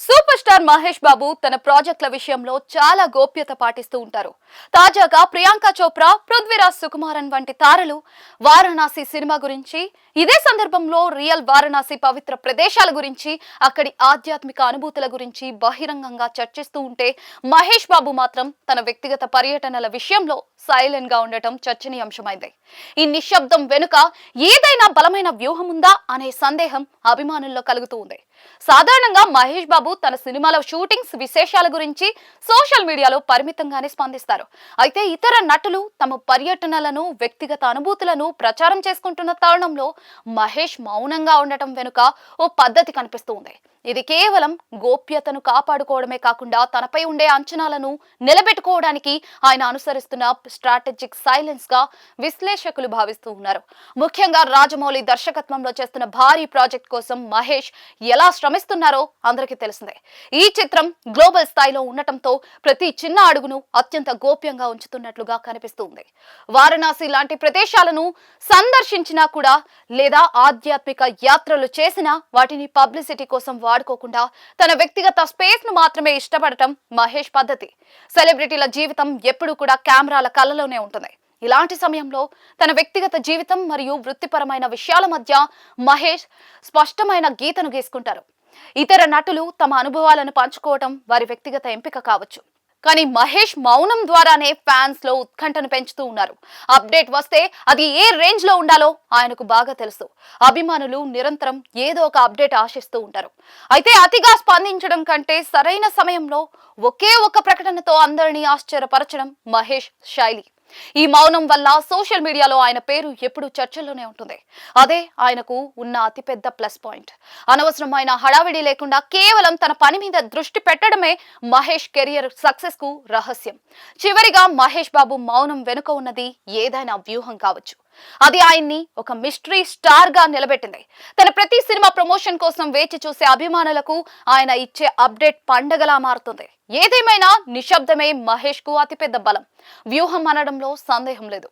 Super star Mahesh Babu తన ప్రాజెక్టుల విషయంలో చాలా గోప్యత పాటిస్తూ ఉంటారు. తాజాగా ప్రియాంక చోప్రా, పృథ్వీరాజ్ సుకుమారన్ వంటి తారలు వారణాసి సినిమా గురించి, ఇదే సందర్భంలో రియల్ వారణాసి పవిత్ర ప్రదేశాల గురించి, అక్కడి ఆధ్యాత్మిక అనుభూతుల గురించి బహిరంగంగా చర్చిస్తూ ఉంటే, మహేష్ బాబు మాత్రం తన వ్యక్తిగత పర్యటనల విషయంలో సైలెంట్ గా ఉండటం చర్చనీయాంశమైంది. ఈ నిశ్శబ్దం వెనుక ఏదైనా బలమైన వ్యూహం ఉందా అనే సందేహం అభిమానుల్లో కలుగుతూ ఉంది. సాధారణంగా మహేష్ బాబు తన సినిమాల షూటింగ్స్ విశేషాల గురించి సోషల్ మీడియాలో పరిమితంగానే స్పందిస్తారు. అయితే ఇతర నటులు తమ పర్యటనలను, వ్యక్తిగత అనుభూతులను ప్రచారం చేసుకుంటున్న తరుణంలో మహేష్ మౌనంగా ఉండటం వెనుక ఓ పద్ధతి కనిపిస్తూ ఉంది. ఇది కేవలం గోప్యతను కాపాడుకోవడమే కాకుండా తనపై ఉండే అంచనాలను నిలబెట్టుకోవడానికి ఆయన అనుసరిస్తున్న స్ట్రాటజిక్ సైలెన్స్ గా విశ్లేషకులు భావిస్తూ ఉన్నారు. ముఖ్యంగా రాజమౌళి దర్శకత్వంలో చేస్తున్న భారీ ప్రాజెక్ట్ కోసం మహేష్ ఎలా శ్రమిస్తున్నారో అందరికీ తెలిసిందే. ఈ చిత్రం గ్లోబల్ స్థాయిలో ఉండటంతో ప్రతి చిన్న అడుగును అత్యంత గోప్యంగా ఉంచుతున్నట్లుగా కనిపిస్తుంది. వారణాసి లాంటి ప్రదేశాలను సందర్శించినా కూడా, లేదా ఆధ్యాత్మిక యాత్రలు చేసినా వాటిని పబ్లిసిటీ కోసం వాడుకోకుండా తన వ్యక్తిగత స్పేస్ ను మాత్రమే ఇష్టపడటం మహేష్ పద్ధతి. సెలబ్రిటీల జీవితం ఎప్పుడూ కూడా కెమెరాల కళ్ళలోనే ఉంటుంది. ఇలాంటి సమయంలో తన వ్యక్తిగత జీవితం మరియు వృత్తిపరమైన విషయాల మధ్య మహేష్ స్పష్టమైన గీతను గీసుకుంటారు. ఇతర నటులు తమ అనుభవాలను పంచుకోవటం వారి వ్యక్తిగత ఎంపిక కావచ్చు, కానీ మహేష్ మౌనం ద్వారానే ఫ్యాన్స్ లో ఉత్కంఠను పెంచుతూ ఉన్నారు. అప్డేట్ వస్తే అది ఏ రేంజ్ లో ఉండాలో ఆయనకు బాగా తెలుసు. అభిమానులు నిరంతరం ఏదో ఒక అప్డేట్ ఆశిస్తూ ఉంటారు. అయితే అతిగా స్పందించడం కంటే సరైన సమయంలో ఒకే ఒక ప్రకటనతో అందరినీ ఆశ్చర్యపరచడం మహేష్ శైలి. ఈ మౌనం వల్ల సోషల్ మీడియాలో ఆయన పేరు ఎప్పుడూ చర్చల్లోనే ఉంటుంది. అదే ఆయనకు ఉన్న అతిపెద్ద ప్లస్ పాయింట్. అనవసరమైన హడావిడి లేకుండా కేవలం తన పని మీద దృష్టి పెట్టడమే మహేష్ కెరియర్ సక్సెస్ కు రహస్యం. చివరిగా మహేష్ బాబు మౌనం వెనుక ఉన్నది ఏదైనా వ్యూహం కావచ్చు. అది ఆయన్ని ఒక మిస్టరీ స్టార్ గా నిలబెట్టింది. తన ప్రతి సినిమా ప్రమోషన్ కోసం వేచి చూసే అభిమానులకు ఆయన ఇచ్చే అప్డేట్ పండగలా మారుతుంది. ఏదేమైనా నిశ్శబ్దమే మహేష్ కు అతిపెద్ద బలం. వ్యూహం అనడంలో సందేహం లేదు.